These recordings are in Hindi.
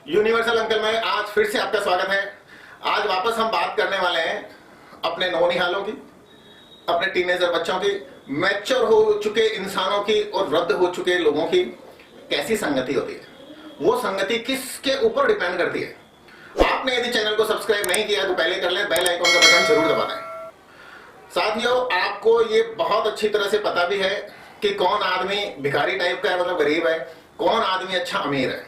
यूनिवर्सल अंकल में आज फिर से आपका स्वागत है। आज वापस हम बात करने वाले हैं अपने नौनिहालों की, अपने टीनेजर बच्चों की, मैच्योर हो चुके इंसानों की और वृद्ध हो चुके लोगों की कैसी संगति होती है, वो संगति किसके ऊपर डिपेंड करती है। आपने यदि चैनल को सब्सक्राइब नहीं किया तो पहले कर लें, बेल आइकन का बटन जरूर दबा दें। साथियों, आपको ये बहुत अच्छी तरह से पता भी है कि कौन आदमी भिखारी टाइप का है, मतलब गरीब है, कौन आदमी अच्छा अमीर है,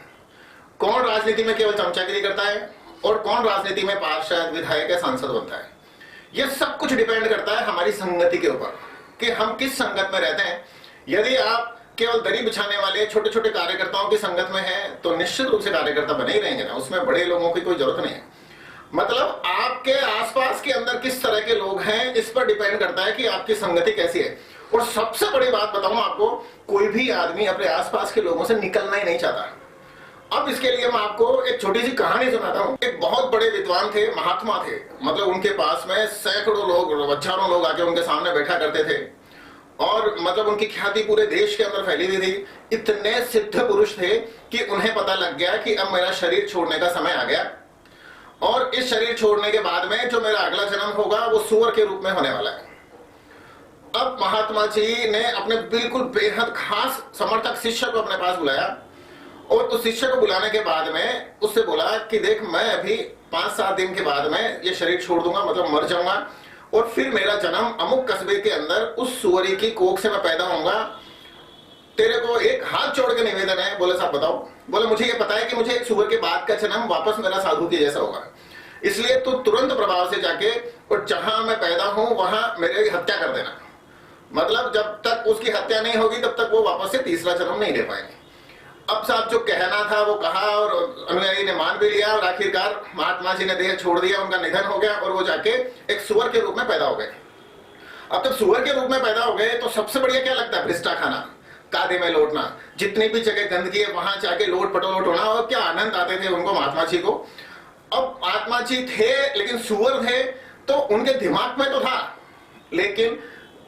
कौन राजनीति में केवल चमचागिरी करता है और कौन राजनीति में पार्षद, विधायक या सांसद बनता है। यह सब कुछ डिपेंड करता है हमारी संगति के ऊपर कि हम किस संगत में रहते हैं। यदि आप केवल दरी बिछाने वाले छोटे छोटे कार्यकर्ताओं की संगत में हैं तो निश्चित रूप से कार्यकर्ता बने ही रहेंगे ना, उसमें बड़े लोगों की कोई जरूरत नहीं है। मतलब आपके आसपास के अंदर किस तरह के लोग हैं, इस पर डिपेंड करता है कि आपकी संगति कैसी है। और सबसे बड़ी बात बताऊं आपको, कोई भी आदमी अपने आसपास के लोगों से निकलना ही नहीं चाहता। अब इसके लिए मैं आपको एक छोटी सी कहानी सुनाता हूं। एक बहुत बड़े विद्वान थे, महात्मा थे, मतलब उनके पास में सैकड़ों लोग, हजारों लोग आके उनके सामने बैठा करते थे और मतलब उनकी ख्याति पूरे देश के अंदर फैली हुई थी। इतने सिद्ध पुरुष थे कि उन्हें पता लग गया कि अब मेरा शरीर छोड़ने का समय आ गया और इस शरीर छोड़ने के बाद में जो मेरा अगला जन्म होगा वो सूअर के रूप में होने वाला है। अब महात्मा जी ने अपने बिल्कुल बेहद खास समर्थक शिष्य को अपने पास बुलाया और उस शिष्य को बुलाने के बाद में उससे बोला कि देख, मैं अभी 5-7 दिन के बाद में ये शरीर छोड़ दूंगा, मतलब मर जाऊंगा, और फिर मेरा जन्म अमुक कस्बे के अंदर उस सुअरी की कोख से मैं पैदा होऊंगा। तेरे को एक हाथ जोड़ के निवेदन है। बोले साहब बताओ। बोले मुझे ये पता है कि मुझे एक सुअर के बाद का जन्म वापस मेरा साधु के जैसा होगा, इसलिए तू तुरंत प्रभाव से जाके और जहां मैं पैदा हूं वहां मेरी हत्या कर देना। मतलब जब तक उसकी हत्या नहीं होगी तब तक वो वापस से तीसरा जन्म नहीं ले पाएंगे। अब साहब जो कहना था वो कहा और अनुयायी ने मान भी लिया और आखिरकार महात्मा जी ने देह छोड़ दिया, उनका निधन हो गया और वो जाके एक सुअर के रूप में पैदा हो गए। अब जब सुअर के रूप में पैदा हो गए तो सबसे बढ़िया क्या लगता है? भ्रिष्टा खाना, कादे में लौटना, जितनी भी जगह गंदगी है वहां जाके लोट पटोलोट होना, और क्या आनंद आते थे उनको महात्मा जी को। अब महात्मा जी थे लेकिन सुअर थे तो उनके दिमाग में तो था, लेकिन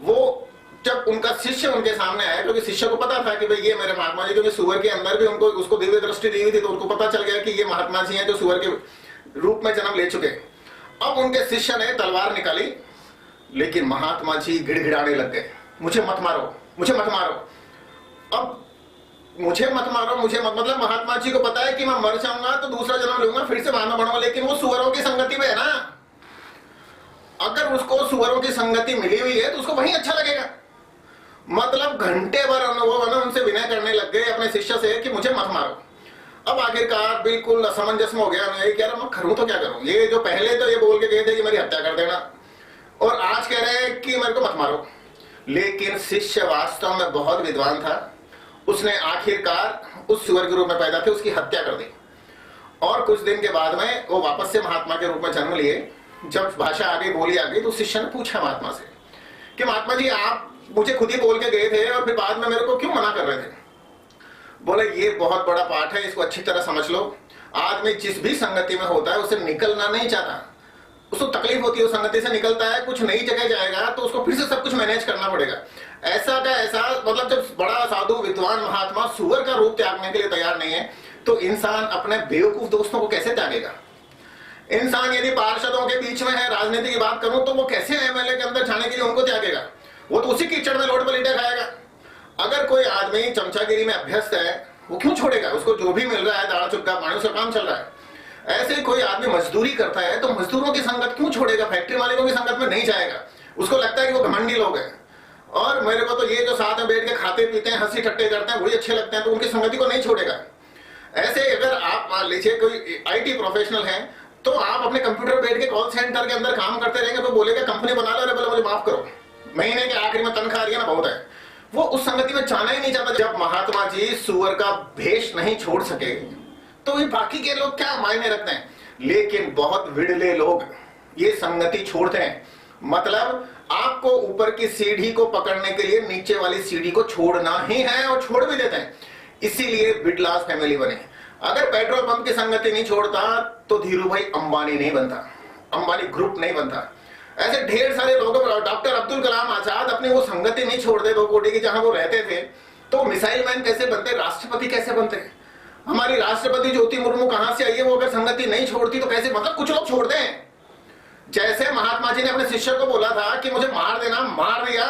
वो जब उनका शिष्य उनके सामने आया, क्योंकि शिष्य को पता था कि भाई ये मेरे महात्मा जी, क्योंकि सुअर के अंदर भी उनको उसको दिव्य दृष्टि दी हुई थी, तो उनको पता चल गया कि ये महात्मा जी हैं जो सुअर के रूप में जन्म ले चुके। अब उनके शिष्य ने तलवार निकाली, लेकिन महात्मा जी गिड़गिड़ाने लग गए, मुझे मत मारो, मुझे मत मारो। अब मुझे मत मारो, मुझे मत, मतलब महात्मा जी को पता है कि मैं मर जाऊंगा तो दूसरा जन्म लूंगा, फिर से मानव बनूंगा, लेकिन वो सुअरों की संगति में है ना। अगर उसको सुअरों की संगति मिली हुई है तो उसको वही अच्छा लगेगा। मतलब घंटे भर अनुभव ना उनसे विनय करने लग गए अपने शिष्य से कि मुझे मत मारो। अब आखिरकार बिल्कुल असमंजस में हो गया, मैं कह रहा मैं करूं तो क्या करूं। ये जो पहले तो ये बोल के गए थे कि मेरी हत्या कर देना, और आज कह रहे हैं कि मेरे को मत मारो। लेकिन शिष्य वास्तव में बहुत विद्वान था, उसने आखिरकार उस सुअर के रूप में पैदा थे उसकी हत्या कर दी और कुछ दिन के बाद में वो वापस से महात्मा के रूप में जन्म लिए। जब भाषा आ गई, बोली आ गई, तो शिष्य ने पूछा महात्मा से कि महात्मा जी आप मुझे खुद ही बोल के गए थे और फिर बाद में मेरे को क्यों मना कर रहे थे। बोले ये बहुत बड़ा पाठ है, इसको अच्छी तरह समझ लो। आदमी जिस भी संगति में होता है उसे निकलना नहीं चाहता, उसको तकलीफ होती है, उस संगति से निकलता है, कुछ नई जगह जाएगा तो उसको फिर से सब कुछ मैनेज करना पड़ेगा। ऐसा का ऐसा, मतलब जब बड़ा साधु विद्वान महात्मा सुअर का रूप त्यागने के लिए तैयार नहीं है तो इंसान अपने बेवकूफ दोस्तों को कैसे त्यागेगा। इंसान यदि पार्षदों के बीच में है, राजनीति की बात करूं तो वो कैसे एमएलए के अंदर जाने के लिए उनको त्यागेगा। वो तो उसी कीचड़ में लोट पलीटा खाएगा। अगर कोई आदमी चमचागिरी में अभ्यस्त है वो क्यों छोड़ेगा, उसको जो भी मिल रहा है दाड़ा चुटका पानी उसका काम चल रहा है। ऐसे ही कोई आदमी मजदूरी करता है तो मजदूरों की संगत क्यों छोड़ेगा, फैक्ट्री मालिकों की संगत में नहीं जाएगा। उसको लगता है कि वो घमंडी लोग हैं और मेरे को तो ये जो साथ में बैठ के खाते पीते हैं, हंसी ठट्टे करते हैं, बड़े अच्छे लगते हैं, तो उनकी संगति को नहीं छोड़ेगा। ऐसे अगर आप मान लीजिए कोई IT प्रोफेशनल है तो आप अपने कंप्यूटर बैठ के कॉल सेंटर के अंदर काम करते रहेंगे तो बोलेगा कंपनी बना लो, बोले मुझे माफ करो, महीने के आखिर में तनख्वाह ना बहुत है। वो उस संगति में जाना ही नहीं चाहता। जब महात्मा जी सुअर का भेष नहीं छोड़ सके तो ये बाकी के लोग क्या मायने रखते हैं। लेकिन बहुत विरले लोग ये संगति छोड़ते हैं। मतलब आपको ऊपर की सीढ़ी को पकड़ने के लिए नीचे वाली सीढ़ी को छोड़ना ही है और छोड़ भी देते हैं। इसीलिए बिडलास फैमिली बने। अगर पेट्रोल पंप की संगति नहीं छोड़ता तो धीरू भाई अंबानी नहीं बनता, अंबानी ग्रुप नहीं बनता। ऐसे ढेर सारे लोगों, डॉक्टर अब्दुल कलाम आजाद अपनी वो संगति नहीं छोड़ते 2 कोटी की जहां वो रहते थे, तो मिसाइल मैन कैसे बनते, राष्ट्रपति कैसे बनते। हमारी राष्ट्रपति ज्योति मुर्मू कहां से आई है, वो अगर संगति नहीं छोड़ती तो कैसे, मतलब कुछ लोग छोड़ दें। जैसे महात्मा जी ने अपने शिष्य को बोला था कि मुझे मार देना, मार दिया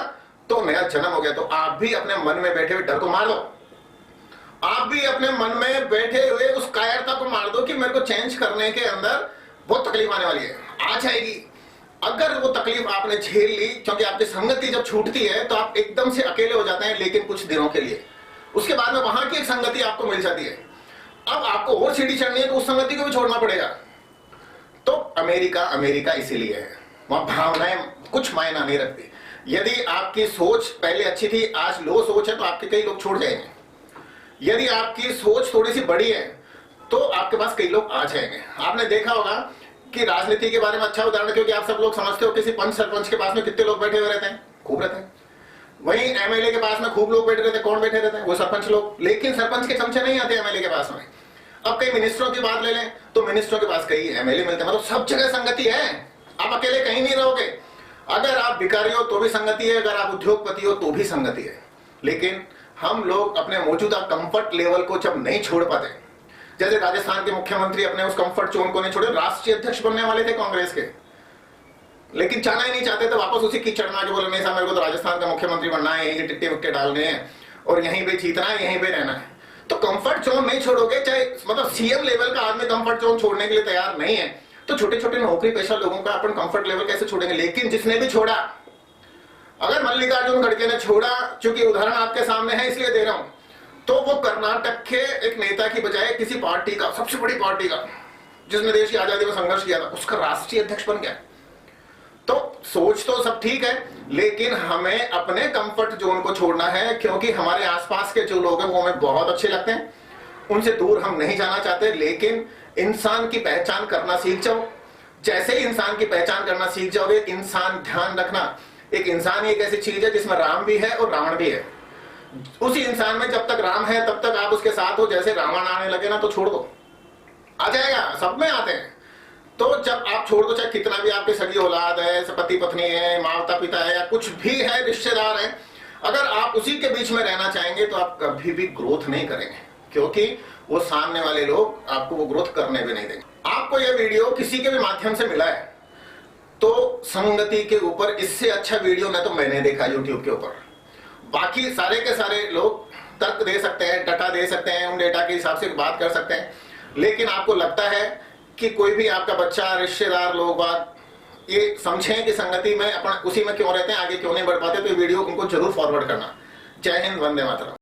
तो नया जन्म हो गया। तो आप भी अपने मन में बैठे हुए डर को मार दो, आप भी अपने मन में बैठे हुए उस कायरता को मार दो कि मेरे को चेंज करने के अंदर बहुत तकलीफ आने वाली है, आ जाएगी। अगर वो तकलीफ आपने झेल ली, क्योंकि आपकी संगति जब छूटती है तो आप एकदम से अकेले हो जाते हैं, लेकिन कुछ दिनों के लिए। उसके बाद में वहां की एक संगति आपको मिल जाती है। अब आपको और सीढ़ी चढ़नी है तो उस संगति को भी छोड़ना पड़ेगा। तो अमेरिका अमेरिका इसीलिए है, वहां भावनाएं कुछ मायना नहीं रखती। यदि आपकी सोच पहले अच्छी थी, आज लो सोच है, तो आपके कई लोग छोड़ जाएंगे। यदि आपकी सोच थोड़ी सी बड़ी है तो आपके पास कई लोग आ जाएंगे। आपने देखा होगा कि राजनीति के बारे में अच्छा उदाहरण, क्योंकि आप सब लोग समझते हो किसी पंच सरपंच के पास में कितने लोग बैठे हुए रहते हैं, खूब रहते हैं। वहीं एमएलए के पास में खूब लोग बैठे रहते हैं, कौन बैठे रहते हैं, वो सरपंच लोग। लेकिन सरपंच के चमचे नहीं आते एमएलए के पास में। अब कई मिनिस्टरों की बात ले लें तो मिनिस्टरों के पास कई एमएलए मिलते हैं। मतलब सब जगह संगति है, आप अकेले कहीं नहीं रहोगे। अगर आप भिखारी हो तो भी संगति है, अगर आप उद्योगपति हो तो भी संगति है। लेकिन हम लोग अपने मौजूदा कंफर्ट लेवल को जब नहीं छोड़ पाते, जैसे राजस्थान के मुख्यमंत्री अपने उस कंफर्ट जोन को नहीं छोड़े, राष्ट्रीय अध्यक्ष बनने वाले थे कांग्रेस के, लेकिन जाना ही नहीं चाहते थे, वापस उसी कीचड़ में आके बोले नहीं साहब मेरे को तो राजस्थान का मुख्यमंत्री बनना है, यही टिट्टे विट्टे डालने हैं और यहीं पे जीतना है, यहीं पे रहना है। तो कंफर्ट जोन नहीं छोड़ोगे, चाहे मतलब सीएम लेवल का आदमी कंफर्ट जोन छोड़ने के लिए तैयार नहीं है, तो छोटे छोटे नौकरी पेशा लोगों का अपन कंफर्ट लेवल कैसे छोड़ेंगे। लेकिन जिसने भी छोड़ा, अगर मल्लिकार्जुन खड़गे ने छोड़ा, चूंकि उदाहरण आपके सामने है इसलिए दे रहा हूं, तो वो कर्नाटक के एक नेता की बजाय किसी पार्टी का, सबसे बड़ी पार्टी का, जिसने देश की आजादी में संघर्ष किया था, उसका राष्ट्रीय अध्यक्ष बन गया। तो सोच तो सब ठीक है, लेकिन हमें अपने कंफर्ट जोन को छोड़ना है, क्योंकि हमारे आसपास के जो लोग हैं वो हमें बहुत अच्छे लगते हैं, उनसे दूर हम नहीं जाना चाहते। लेकिन इंसान की पहचान करना सीख जाओ। जैसे ही इंसान की पहचान करना सीख जाओगे, इंसान, ध्यान रखना, एक इंसान ही एक ऐसी चीज है जिसमें राम भी है और रावण भी है। उसी इंसान में जब तक राम है तब तक आप उसके साथ हो, जैसे रावण आने लगे ना तो छोड़ दो, आ जाएगा, सब में आते हैं। तो जब आप छोड़ दो, चाहे कितना भी आपकी सगी औलाद है, पति पत्नी है, माता पिता है, या कुछ भी है, रिश्तेदार है, अगर आप उसी के बीच में रहना चाहेंगे तो आप कभी भी ग्रोथ नहीं करेंगे, क्योंकि वो सामने वाले लोग आपको वो ग्रोथ करने भी नहीं देंगे। आपको यह वीडियो किसी के भी माध्यम से मिला है तो संगति के ऊपर इससे अच्छा वीडियो न तो मैंने देखा यूट्यूब के ऊपर। बाकी सारे के सारे लोग तर्क दे सकते हैं, डाटा दे सकते हैं, उन डेटा के हिसाब से बात कर सकते हैं, लेकिन आपको लगता है कि कोई भी आपका बच्चा, रिश्तेदार, लोग बात ये समझें कि संगति में अपन उसी में क्यों रहते हैं, आगे क्यों नहीं बढ़ पाते, तो ये वीडियो उनको जरूर फॉरवर्ड करना। जय हिंद, वंदे मातरम।